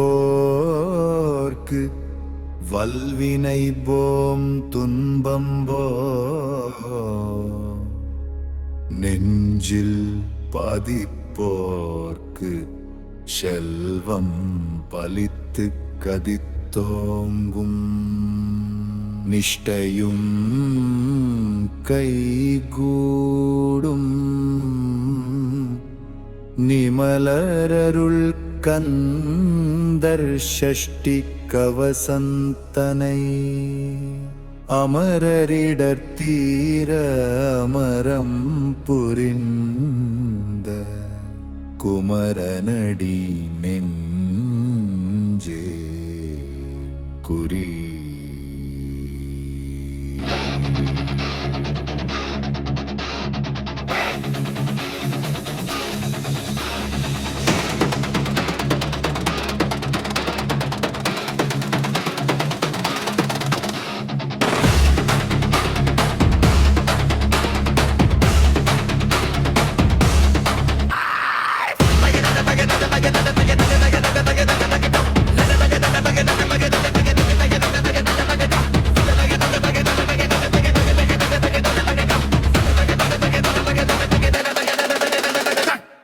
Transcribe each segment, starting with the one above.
துதிப்போர்க்கு வல்வினை போம் துன்பம்போ நெஞ்சில் பதிப்போர்க்கு செல்வம் பலித்து கதித்தோங்கும் நிஷ்டையும் கைகூடும் நிமலரருள் கந்தர் ஷஷ்டி கவசந்தனை அமரரிடத்தீர அமரம் புரிந்த குமரனடி நெஞ்சே குறி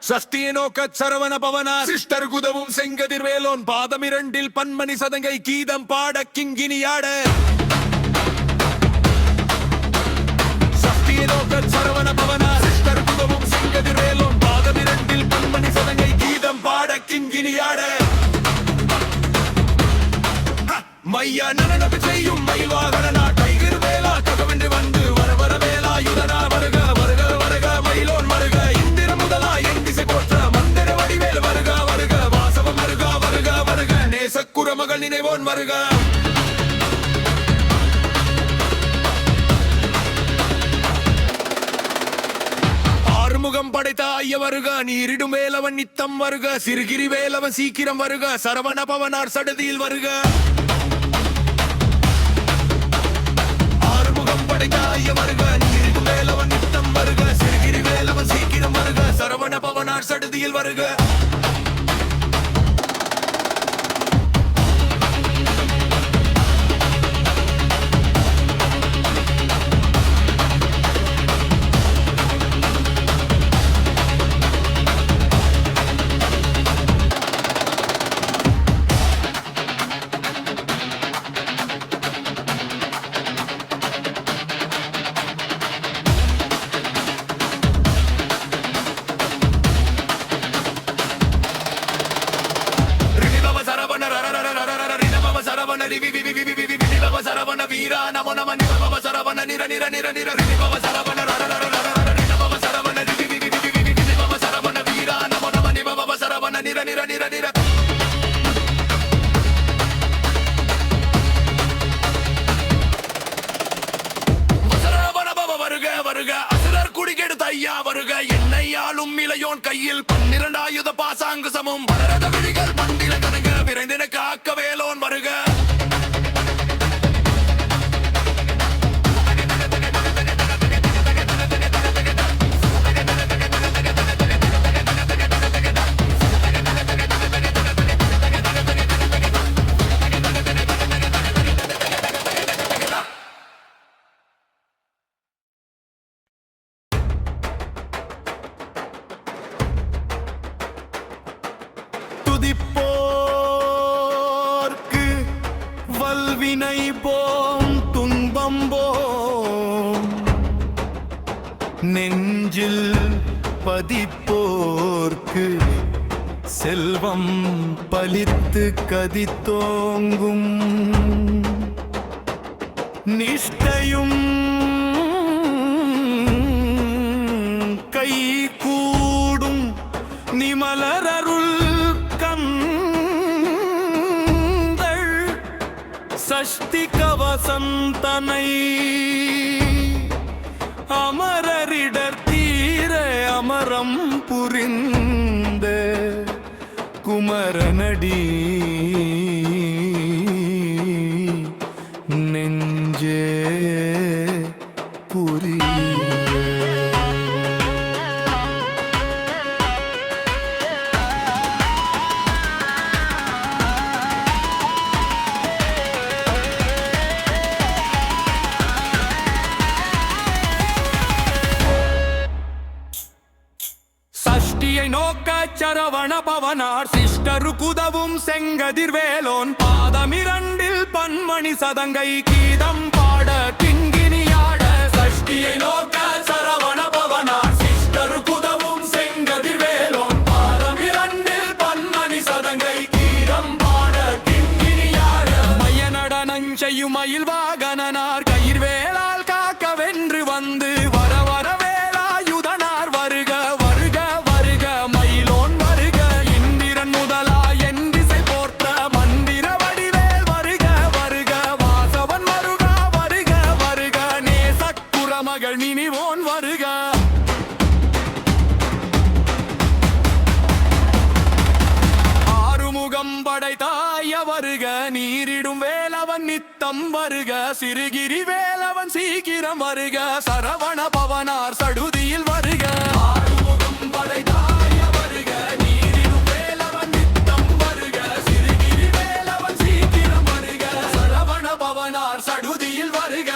சஷ்டியனோக்க சரவண பவனா சிஷ்டர் குதவும் செங்கதிர்வேலோன் பாதமிரண்டில் பன்மணி சதங்கை கீதம் பாட கிங்கினியாட சஷ்டியனோக்க சரவண பவனா சிஷ்டர் குதவும் செங்கதிர்வேலோன் பாதமிரண்டில் பன்மணி சதங்கை கீதம் பாட கிங்கினியாட மையா நனனபி செய்யும் மயில்வாகனா டைகர் வேலா ககவென்று வந்து வர வர வேலா யுதனா வருக வருக வருக மயிலோன் வருக இந்திர முதலா எந்திசை போற்ற மந்திர வடிவேல் வருக வருக வாசவம் வருக வருக வருக நேசக்குற மகள் நினைவோன் வருக ஆறுமுகம் படைத்த ஐய வருக நீரிடும் வேலவன் நித்தம் வருக சிறுகிரி வேலவன் சீக்கிரம் வருக சரவண பவனார் சடுதியில் வருக வருக நீரிடும் வேலவன் நித்தம் வருக சிறுகிரி வேலவன் சீக்கிரம் வருக சரவண பவனார் சடுதியில் வருக சரவண வீரா நமோ நம நிபவ சரவண நிர நிர நிர நிர நிபவ சரவண நிபவ சரவண நிபவ சரவண வீரா நமோ நம நிபவ சரவண நிர நிர நிர நிர சரவண பவ வருக வருக அசுரர் குடிகெடுத்த ஐயா வருக என்னை ஆளும் இளையோன் கையில் 12 ஆயுத பாசாங்கு சமம் வளரத விழிகள் பண்டில கனக விரைந்தின காக்க வேலோன் வருக துதிப்போர்க்கு வல்வினை போம் துன்பம் போம் நெஞ்சில் பதிப்போர்க்கு செல்வம் பலித்து கதித்தோங்கும் நிஷ்டையும் கை கூடும் நிமலரருள் சஷ்டி கவசந்தனை அமரரிடர் தீர அமரம் புரிந்த குமரனடி நெஞ்சே புரிய சரவண பவனார் சிஷ்டருக்குதவும் செங்கதிர்வேலோன் பாதமிரண்டில் பன்மணி சதங்கை கீதம் பாட கிங்கினியாட சஷ்டியை நோக்க சரவண பவனார் சிஷ்டருக்குதவும் செங்கதிர்வேலோன் பாதமிரண்டில் பன்மணி சதங்கை கீதம் பாட கிங்கினியாட மைய நடனம் செய்யும் மயில் வாகனனார் கயிர்வேலால் காக்க வென்று வந்து வர வர வேலாயுதனார் வருக வருக வருக மயிலோன் வருக இந்திரன் முதலா என் திசை போற்ற மந்திர வடிவேல் வருக வருக வாசவன் வருக வருக வருக நேசக்குறமகள் நினைவோன் வருக ஆறுமுகம் படைத்தாய வருக நீரிடும் வேலவன் நித்தம் வருக சிறுகிரி வேலவன் சீக்கிரம் வருக சரவண பவனார் சடுதியில் வருக ஆறுமுகம் படைத்தாய வருக நீரிடும் வேலவன் நித்தம் வருக சிறுகிரி வேலவன் சீக்கிரம் வருக சரவண பவனார் சடுதியில் வருக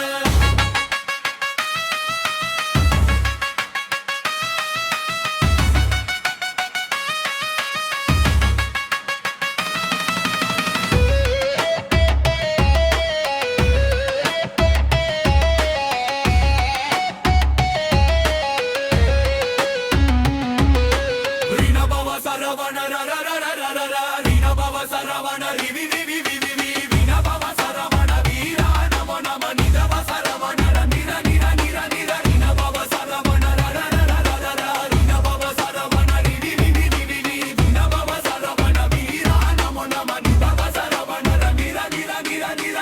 சரவண சரவண ரிவி ரிவி ரிவி வினபவ சரவண வீரா நமோ நம நிதவ சரவண நிர நிர நிர நிர வினபவ சரவண ரர ரர ரர வினபவ சரவண ரிவி ரிவி ரிவி வினபவ சரவண வீரா நமோ நம நிதவ சரவண நிர நிர நிர நிர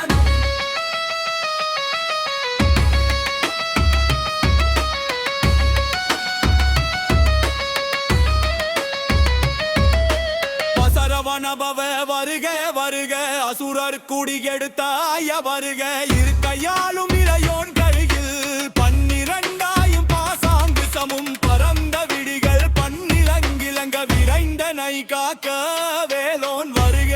சரவணபவ வருக வருக அசுரர் குடி எடுத்தாய வருக இருக்கையாலும் இளையோன் கழுகில் 12 பாசாங்கு சமும் பரந்த விடிகள் பன்னிலங்கிலங்க விரைந்தனை காக்க வேலோன் வருக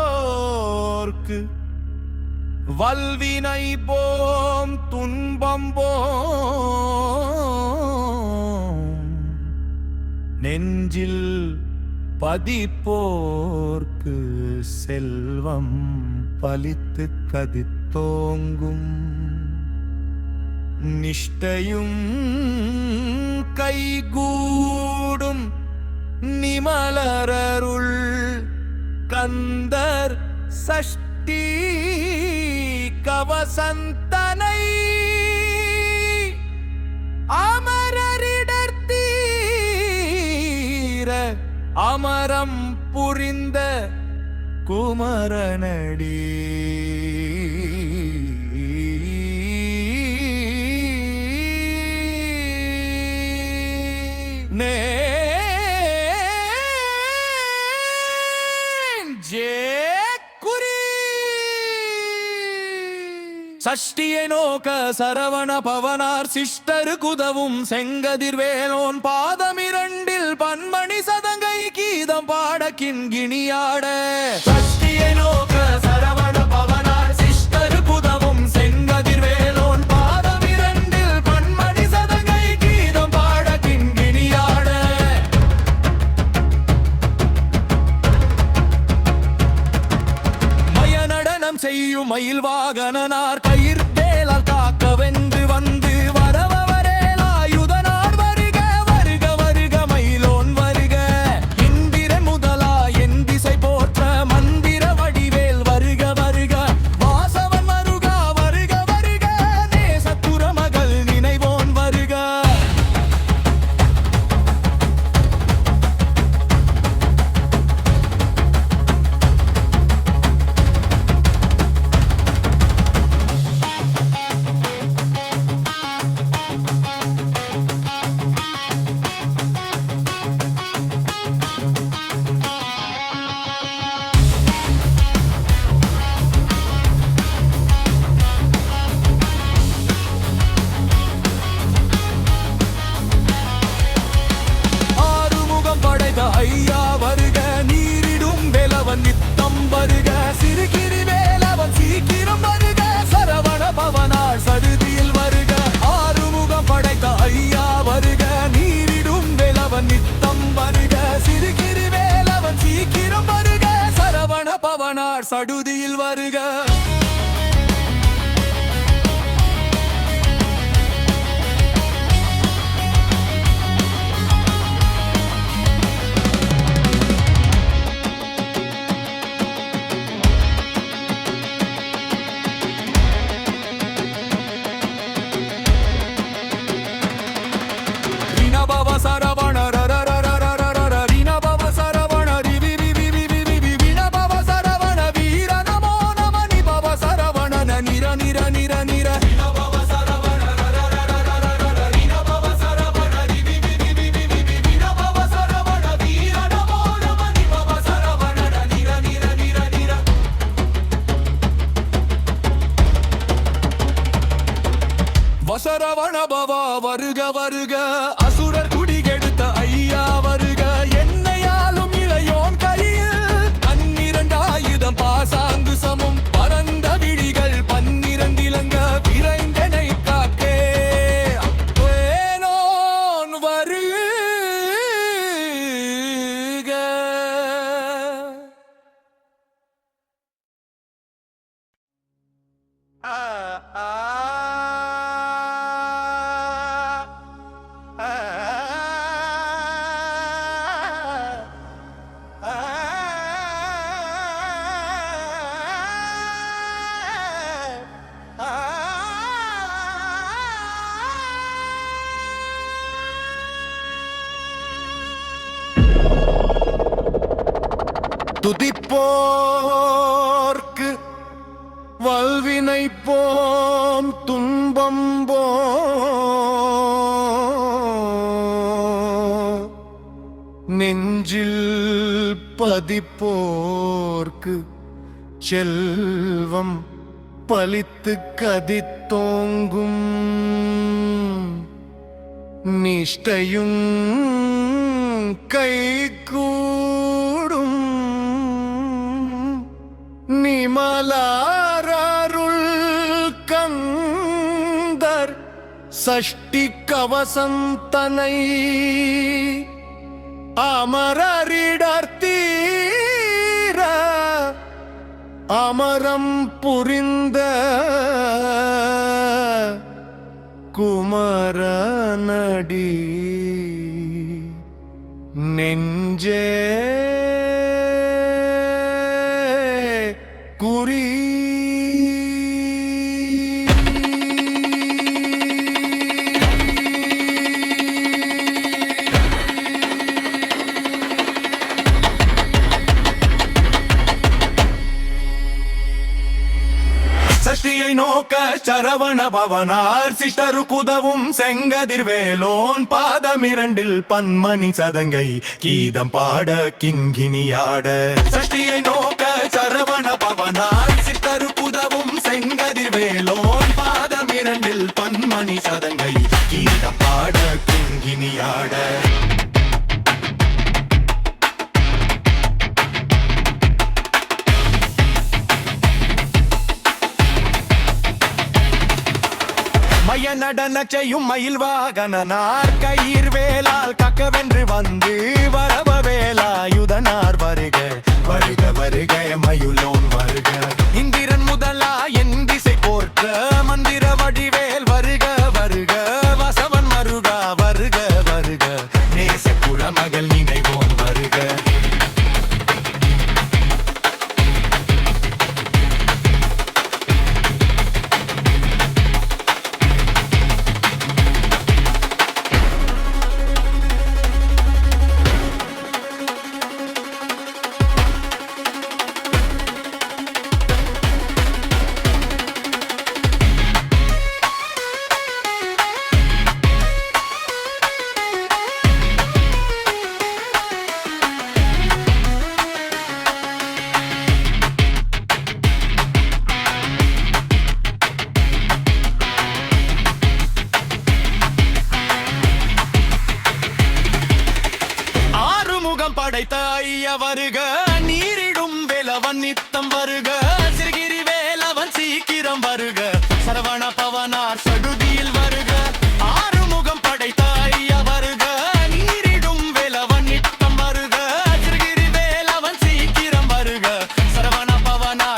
துதிப்போர்க்கு வல்வினை போம் துன்பம் போம் நெஞ்சில் பதிப்போர்க்கு செல்வம் பலித்து கதித்தோங்கும் நிஷ்டையும் கைகூடும் நிமலரருள் கந்தர் சஷ்டி கவசந்தனை அமரரிடர்த்தீர அமரம் புரிந்த குமரனடி சஷ்டியை நோக்க சரவண பவனார் சிஷ்டருக்குதவும் செங்கதிர்வேலோன் பாதமிரண்டில் பன்மணி சதங்கை கீதம் பாட கிண்கிணியாட சஷ்டியை நோக்க சரவண பவனார் சிஷ்டருக்குதவும் செங்கதிர்வேலோன் பாதமிரண்டில் பன்மணி சதங்கை கீதம் பாட கிண்கிணியாட மய நடனம் செய்யும் மயில் வாகனனார் கயிர் வேலால் காக்க வென்று வந்து வரவரேலாயுதனார் வருக வருக வருக மயிலோன் வருக இந்திரன் முதலா என் திசை போற்ற மந்திர வடிவேல் வருக வருக வாசவன் வருக வருக வருக நேசத்துறமகள் நினைவோன் வருக சடுதியில் வருக. சரவண ரீனபவ சரவண வீணபவ சரவண வீர நமோ நம நிபவ சரவண நிர நிர நிர நிர வீணபவ சரவண ரீனபவ சரவண வீணபவ சரவண வீர நமோ நம நிபவ சரவண நிர நிர நிர நிர. வசரவண பவ வருக வருக அசுரர் குடிகெடுத்த ஐயா வருக. என்னையாலும் இளையோன் கையில் 12 ஆயுதம் பாசாங்கு சமம் பரந்த விழிகள் 12 இலங்க விரைந்தனை காக்கே வேணோன் வருக. துதிப்போர்க்கு வல்வினை போம் துன்பம் போ நெஞ்சில் பதிப்போர்க்கு செல்வம் பலித்து கதித்தோங்கும் நிஷ்டையும் கைகூடும் நிமலாரருள் கந்தர் சஷ்டி கவசந்தனை அமரரிடர்த்தீர அமரம் புரிந்த குமரனடி நெஞ்சே குறி. சஷ்டியை நோக்க சரவண பவனார் சிஷ்டரு குதவும் செங்கதிர்வேலோன் பாதமிரண்டில் பன்மணி சதங்கை கீதம் பாட கிங்கினியாட. சஷ்டியை நோக்க சரவண பவனார் சிஷ்டரு குதவும் செங்கதிர்வேலோன் பாதமிரண்டில் பன்மணி சதங்கை கீதம் பாட கிங்கினியாட. மய நடன செய்யும் மயில் வாகனார் கயிர் வேளால் கக்கவென்று வந்து வரவ வேலாயுதனார் வருக வருக வருக மயுலோன் வருக. இந்திரன் முதலா என் திசை போற்ற மந்திர வடிவேல் வருக வருக வசவன் மருகா வருக வருக நேசக்குல மகள் நினைவோன் வருக. படைத்த ஐய வருக நீரிடும் வேலவன் நித்தம் வருக சிறுகிரி வேலவன் சீக்கிரம் வருக சரவண பவனார் சடுதியில் வருக ஆறுமுகம் படைத்த ஐய வருக நீரிடும் வேலவன் நித்தம் வருக சிறுகிரி வேலவன் சீக்கிரம் வருக சரவண பவனார்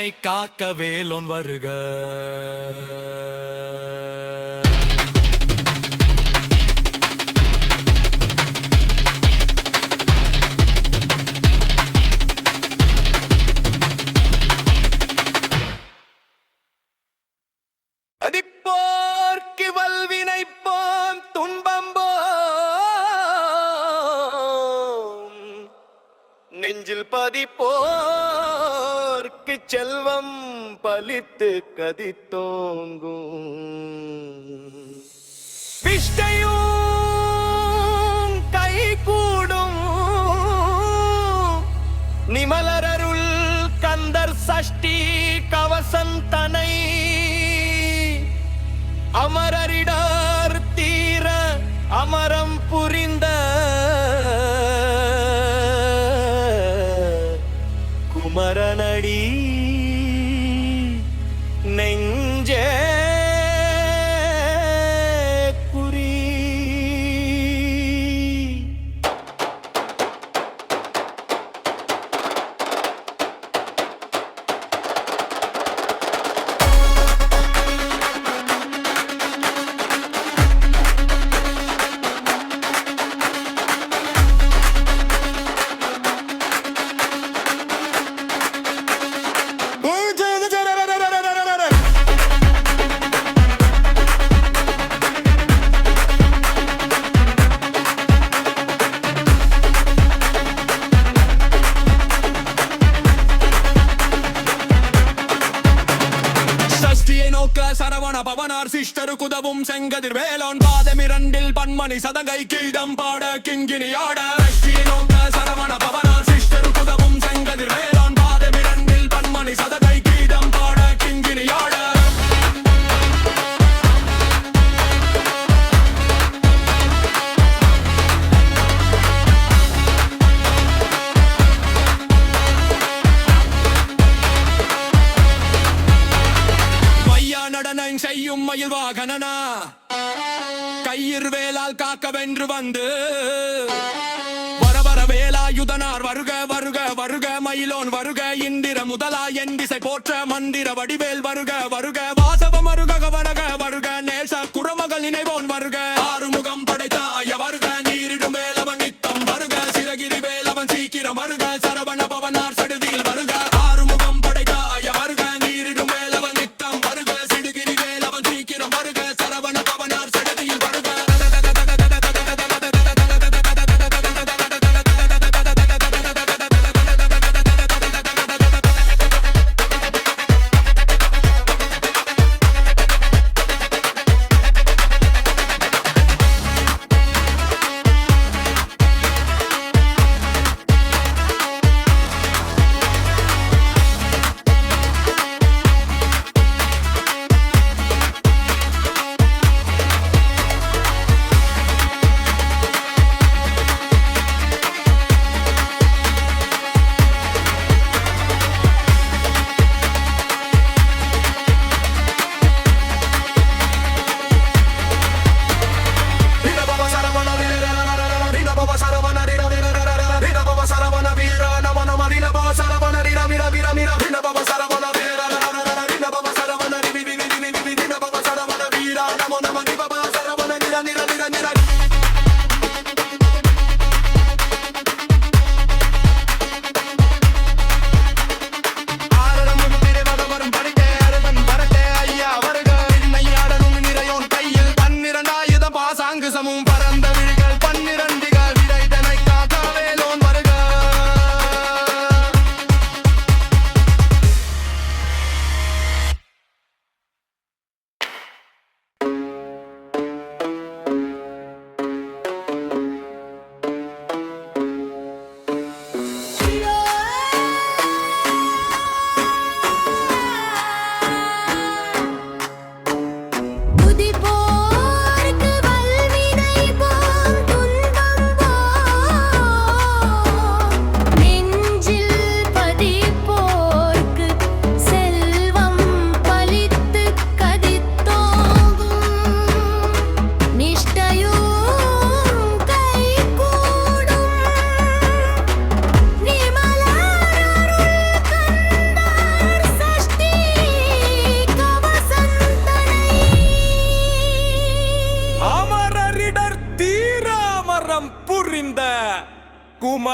மண்ணை காக்க வேலோன் வருக. அதிப்போர்க்கு வல்வினைப்போம் துன்பம்போம் நெஞ்சில் பதிப்போர்க்கு செல்வம் பலித்து கதித்தோங்கும் பிஷ்டையும் கைகூடும் நிமலரருள் கந்தர் சஷ்டி கவசந்தனை அமரரிடார் தீர அமரம் புரிந்த குமரனடி நெஞ்சே குறி. சரவண பவனார் சிஷ்டரு குதவும் செங்கதிர் வேலோன் பாதமிரண்டில் பன்மணி சதங்கை கீடம் பாட கிங்கினி ஆட. சரவண பவனார் சிஷ்டரு குதவும் செங்கதிர் வேலோன் பாதமிரண்டில் பன்மணி சதங்கை கீடம் பாட கிங்கினி ஆட. செய்யும் மயில் வாகனனா கையிர் வேலால் காக்க வென்று வந்து வரவர வேலாயுதனார் வருக வருக வருக மயிலோன் வருக இந்திர முதலா என் திசை போற்ற மந்திர வடிவேல் வருக வருக வாசவம் வருக வருக வருக நேச குரமகள் நினைவோன் வருக ஆறுமுகம் படைத்த ஆய வருக நீரிடும் வேலவன் நித்தம் வருக சிறகிரி வேலவன் சீக்கிரம் வருக சரவண பவனார் சடுதியில் வருக ஆறுமுகம் படைத்த ஆய வருக நீரிடும் வேலவன் நித்தம் வருக சிடுகிரி வேலவன் சீக்கிரம் வருக சரவண பவனார் சடுதியில் வருக.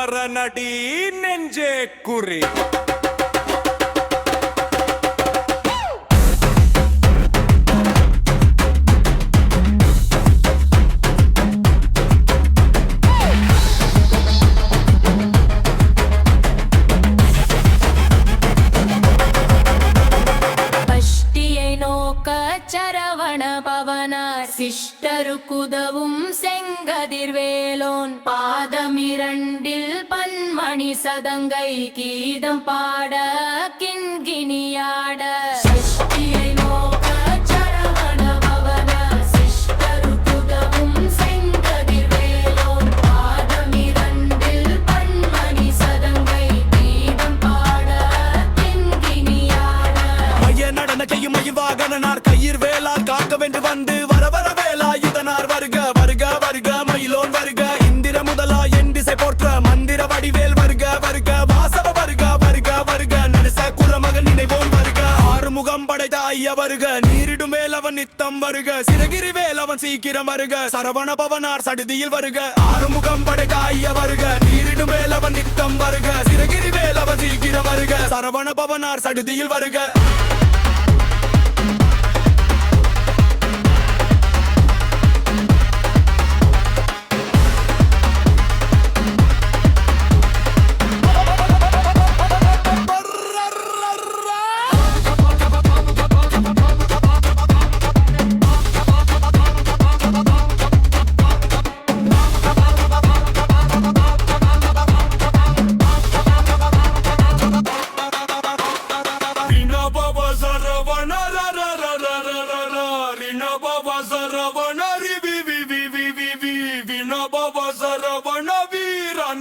குமரனடி நெஞ்சே குறி. சரவண பவனார் சிஷ்டருக்குதவும் செங்கதிர்வேலோன் பாதமிரண்டில் பன்மணி சதங்கை கீதம் பாட கிண்கிணியாட சஷ்டியை நோக்க சரவண பவனார் சிஷ்டருக்குதவும் செங்கதிர்வேலோன் பாதமிரண்டில் பன்மணி சதங்கை கீதம் பாட கிண்கிணியாட மைய நடன செய்யும் மயில்வாகனார் கையிற் வேளால் காக்க வென்று வந்து வர வர வேலாயுதனார் வருக வருக வருக மயிலோன் வருக இந்திர முதலா என் திசை போற்ற மந்திர வடிவேல் வருக வருக வாசவ வருக வருக வருக நரச குலமகன் நினைவோன் வருக ஆறுமுகம் படைத்த ஐயா வருக நீரிடும் வேலவன் நித்தம் வருக சிறகிரி வேலவன் சீக்கிரம் வருக சரவண பவனார் சடுதியில் வருக ஆறுமுகம் படைத்த ஐயா வருக நீரிடும் வேலவன் நித்தம் வருக சிறகிரி வேலவன் சீக்கிரம் வருக சரவண பவனார் சடுதியில் வருக.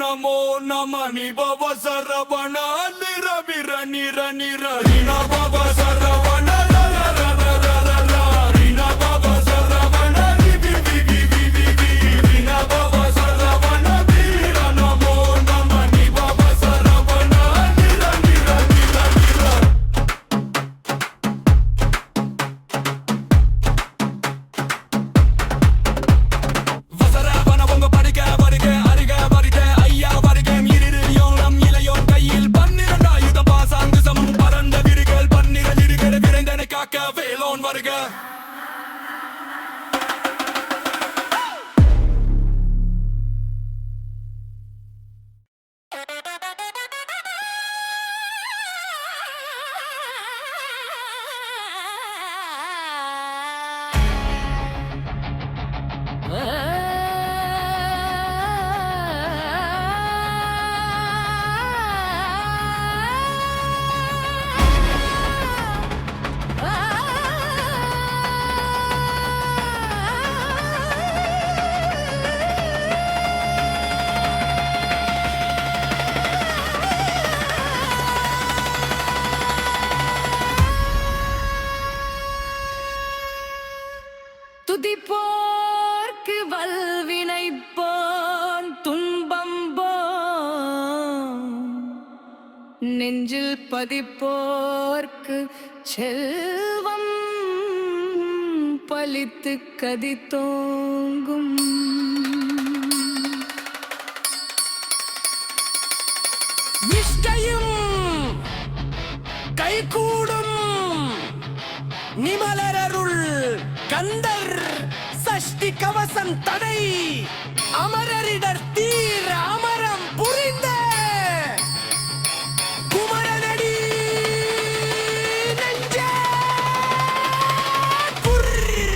నమో నమని భవ సరవణ నిర విర నిర నిర రిణ భవ సరవణ రిణ భవ సరవణ రిణ భవ సరవణ వీర నమో నమని భవ సరవణ నిర నిర నిర నిర. வசரவன பொங்க படிக்க வருக அருக வருக ஐயா வருக இரு யோனம் இளையோன் கையில் 12 ஆயுதம் பாசாங்கு சமம் பரந்த விரிகள் 12 இடுகள் விரைந்தனை காக்க வேலோன் வருக. துதிப்போர்க்கு வல்வினைப்போன் துன்பம்போன் நெஞ்சில் பதிப்போர்க்கு செல்வம் பலித்து கதி தோங்கும் நிஷ்டையும் கைகூடும் நிமலரருள் கந்தர் சஷ்டி கவசம் தடை அமரரிடர் தீர அமரம் புரிந்த குமரனடி நெஞ்சே குறி.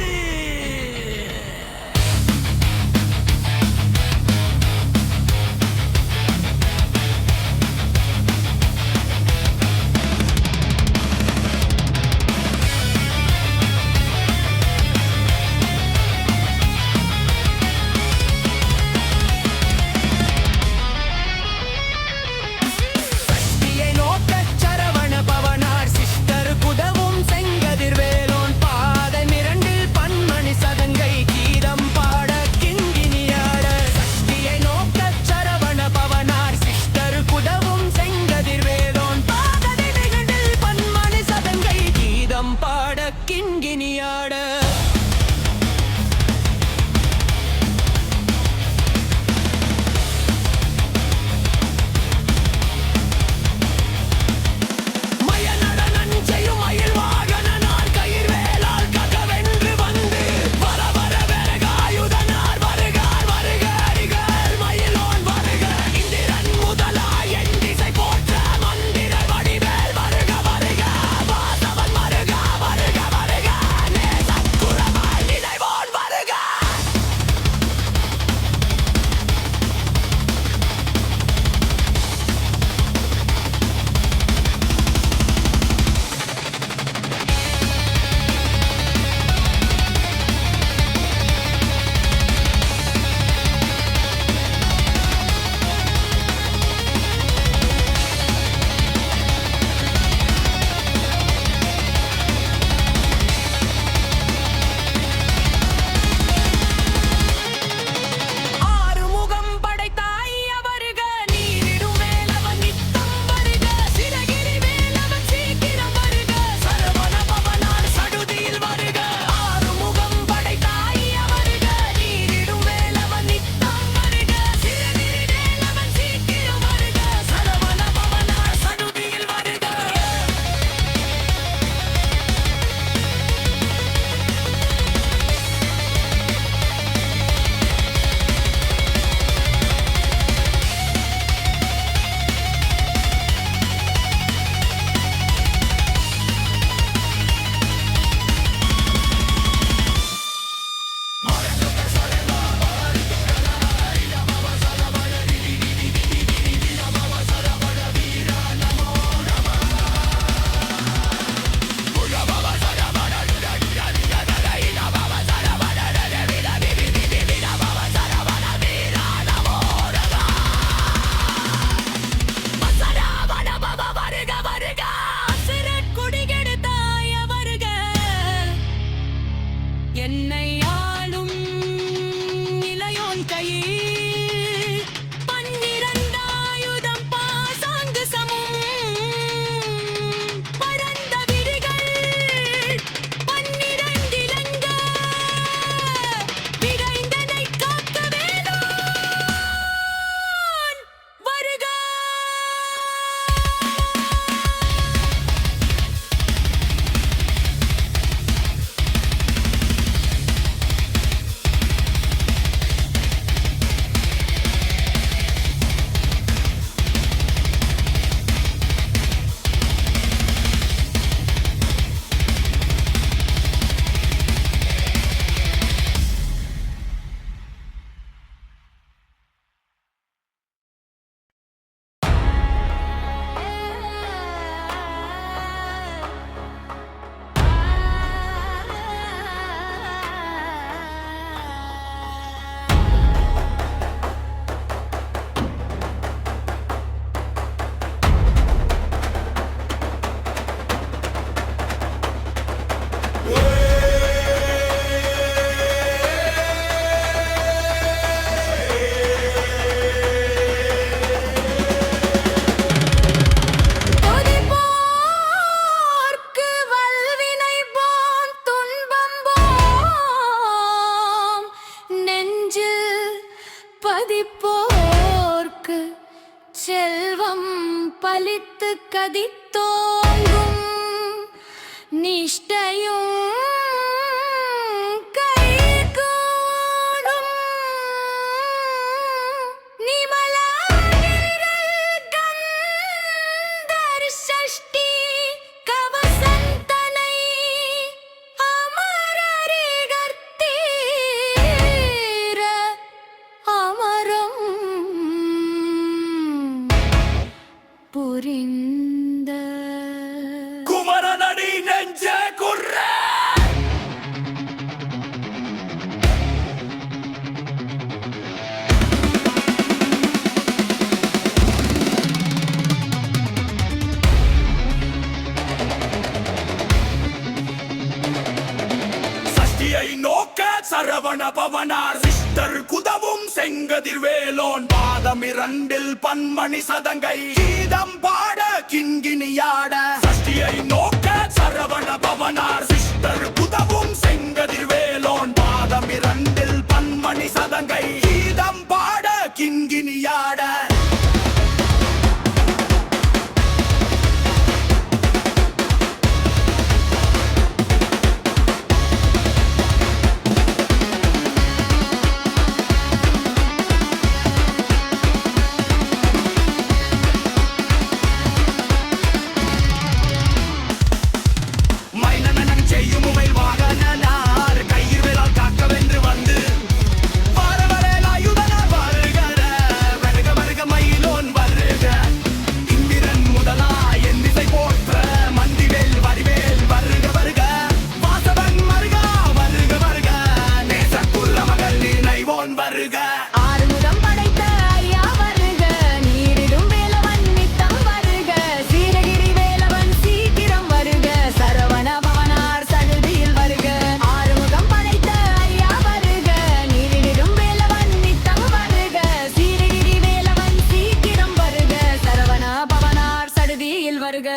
தோங்கும் நிஷ்டையும் கைகூடும் நிமலானிரல் கந்தர் சஷ்டி கவசந்தனை அமரரிகர்த்தீர அமரம் புரிந்த குமரனடி நெஞ்ச குர்ர சஷ்டியை நோக்க சரவண பவனார் சிஷ்டர் குதவும் செங்கதிர்வேலோன் பாதம் இரண்டில் பன்மணி சதங்கை கீதம் பாட கிண்கிணியாட சஷ்டியை நோக்க சரவண பவனார் சிஷ்டர் குதவும் செங்கதிர்வேலோன் பாதம் இரண்டில் பன்மணி சதங்கை கீதம் பாட கிண்கிணியாட ஆறுமுகம் படைத்த ஐயா வருக நீரிடும் வேலவன் நித்தம் வருக சீரகிரி வேலவன் சீக்கிரம் வருக சரவண பவனார் சழுதியில் வருக ஆறுமுகம் படைத்த ஐயா வருக நீரிடும் வேலவன் நித்தம் வருக சீரகிரி வேலவன் சீக்கிரம் வருக சரவண பவனார் சழுதியில் வருக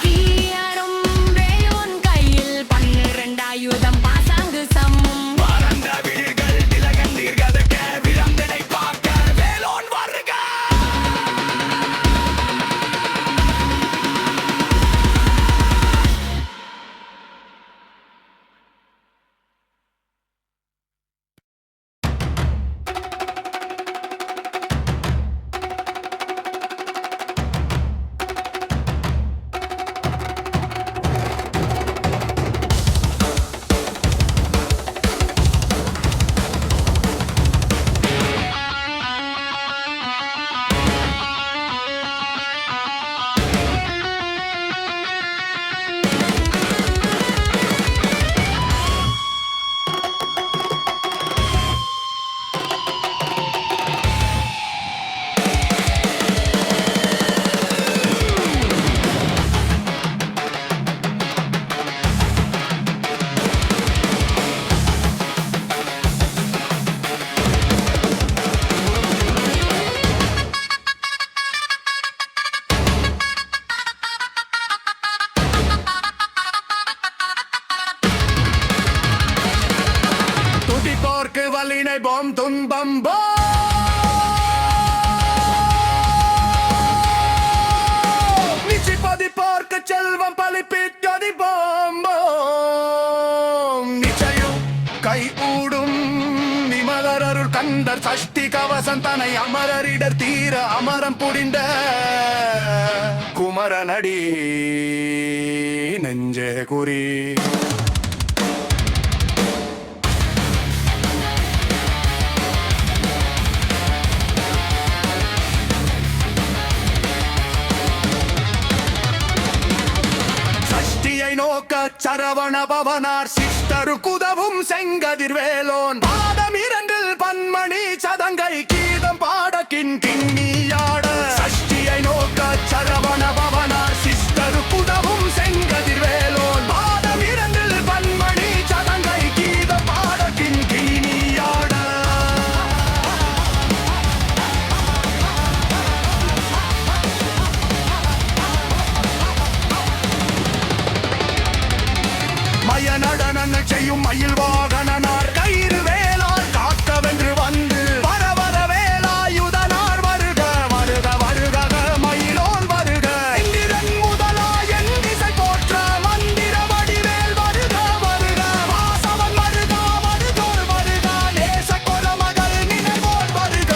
தீயரும் வேலுவன் கையில் 12 ஆயுதம் பாசாங்கு சமம் வலினை போம் துன்பம் நிச்சயப்பதி பார்க்க செல்வம் பலிப்பித்ததி போம் நிச்சயம் கை கூடும் விமலரருள் கண்டர் சஷ்டி கவசம் தனை அமரரிடர் தீர அமரம் புரிந்த குமரனடி நெஞ்சே குறி நோக்க சரவண பவனார் சிஸ்டரு குதவும் செங்கதிர் வேலோன் பாதம் இரண்டில் பன்மணி சதங்கை கீதம் பாட கிண்கிணியாட சஷ்டியை நோக்க சரவண பவனார் சிஸ்டரு குதவும் செங்கதிர் வேலோன் பாதம் இரண்டில் பன்மணி சதங்கை கீதம் பாட கிண்கிணியாட மய நடனங்கள் செய்யும் மயில் வாகனார் கயிறு வேளால் காக்கவென்று வந்து வர வர வேலாயுதனார் வருக வருக வருக மயிலோன் வருக இந்திரன் முதலா என் திசை போற்ற மந்திர வடிவேல் வருக வருக வாசவன் வருக வருகோர் வருக நேச கொல மகள் நினைவோர் வருக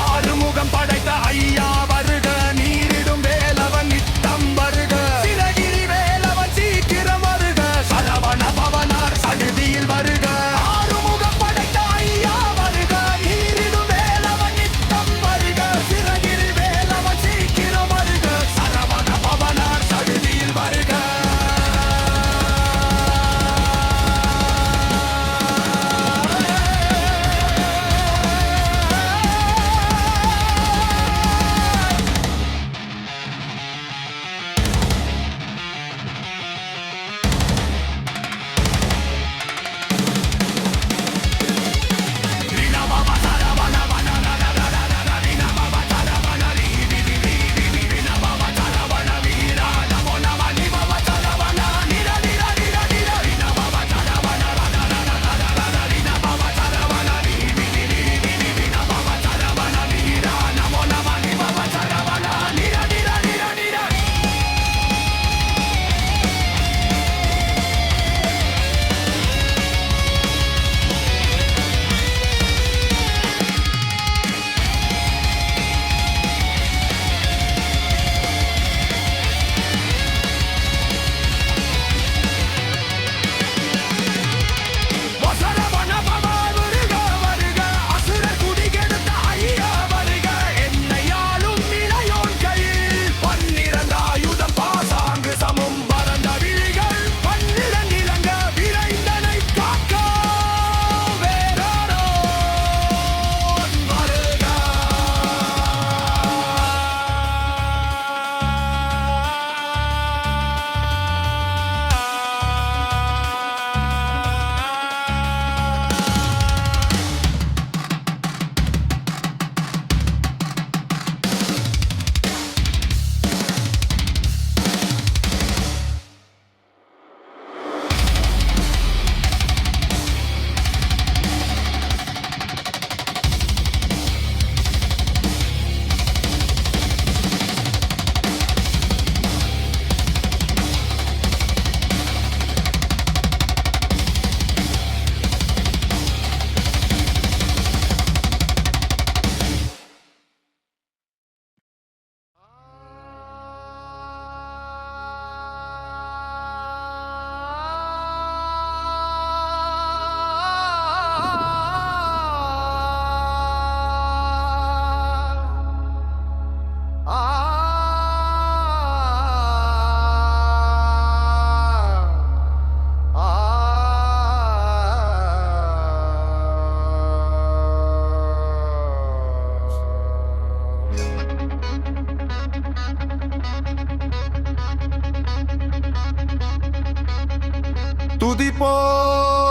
ஆறுமுகம் படைத்த ஐயா வருக நீரிடும் வேலவன் நித்தம் வருக சிறகிரி வேலவன் சீக்கிரம் வருக சரவண பவனார் சடுதியில் வருக ஆறுமுகம் படைத்த ஐயா வருக நீரிடும் வேலவன் நித்தம் வருக சிறகிரி வேலவன் சீக்கிரம் வருக சரவண பவனார் சடுதியில் வருக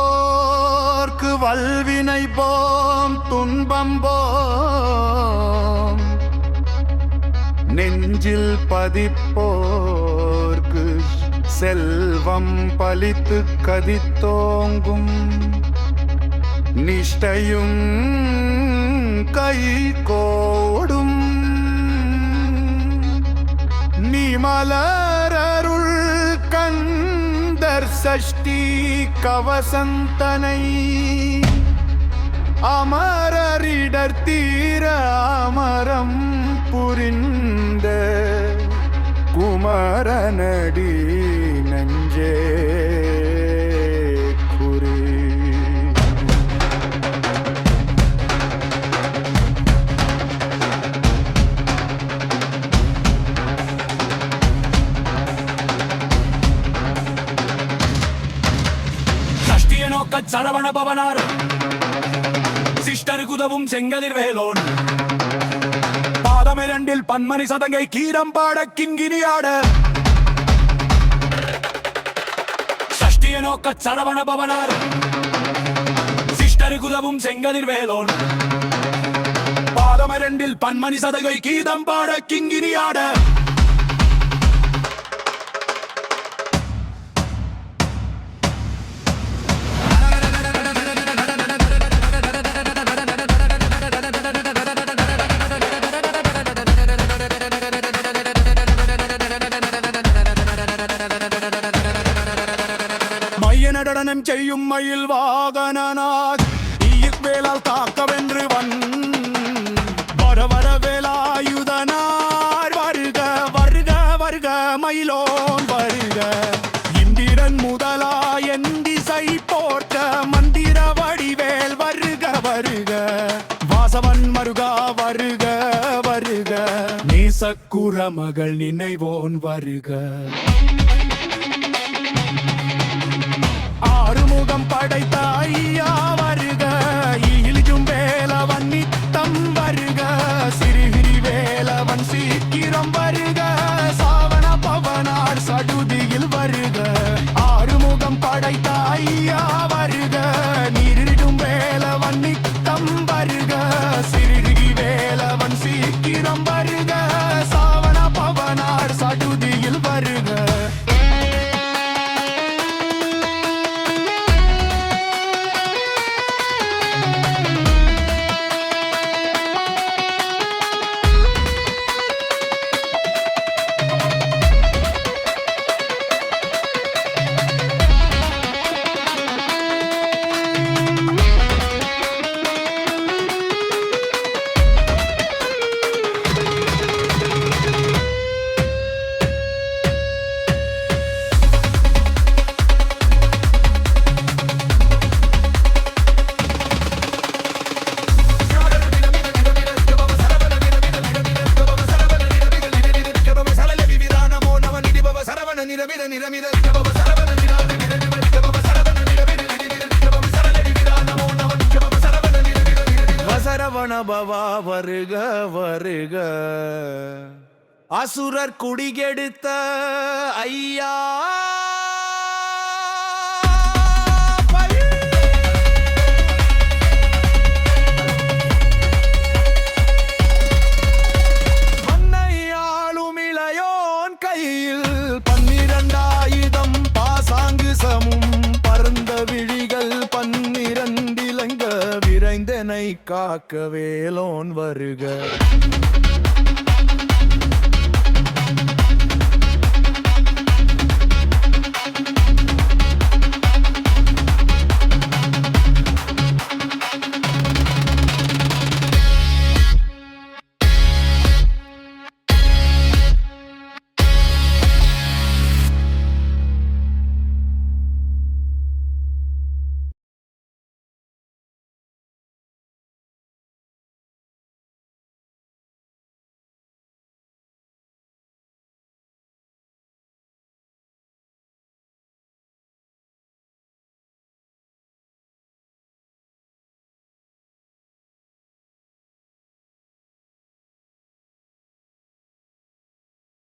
துதிப்போர்க்கு வல்வினை போம் துன்பம் போம் நெஞ்சில் பதிப்போர்க்கு செல்வம் பலித்து கதித்தோங்கும் நிஷ்டையும் கை கோடும் மலரருள் கந்தர் சஷ்டி கவசந்தனை அமரரிடர் தீர அமரம் புரிந்த குமரனடி நஞ்சே குறி. சஷ்டிய நோக்க சரவண பவனார் சிஷ்டருக்கு உதவும் செங்கதிர் வேலோன் பாதமிரண்டில் பன்மணி சதங்கை கீரம் பாட கிங்கினியாட சஷ்டிய நோக்க சரவண பவனார் சிஷ்டருக்கு உதவும் செங்கதிர் வேலோன் பாதமிரண்டில் பன்மணி சதங்கை கீதம் பாட கிங்கினியாட நடனம் செய்யும் மயில் வாகனனார் வேளால் காக்கவென்று வர வர வேலாயுதனார் வருக வருக வருக மயிலோன் வருக இந்திரன் முதலா என் திசை போற்ற மந்திர வடிவேல் வருக வருக வாசவன் மருகா வருக வருக நேசக்குற மகள் நினைவோன் வருக ஆறுமுகம் படைத்த ஐயா வருக இழியும் வேலவன் நித்தம் வருக சிறுகிரி வேலவன் சீக்கிரம் வருக சாவண பவனார் சடுதியில் வருக ஆறுமுகம் படைத்த ஐயா வருக நீரிடும் வேலவன் நித்தம் வருக சிறுகிரி வேலவன் சீக்கிரம் வருக சாவண பவனார் சடுதியில் வருக பவா வருக வருக அசுரர் குடிகெடுத்த ஐயா மன்னையாளும் இளையோன் கையில் 12 பாசாங்கு சமும் பரந்த விழிகள் 12 விரைந்தனை காக்க வேலோன் வருக.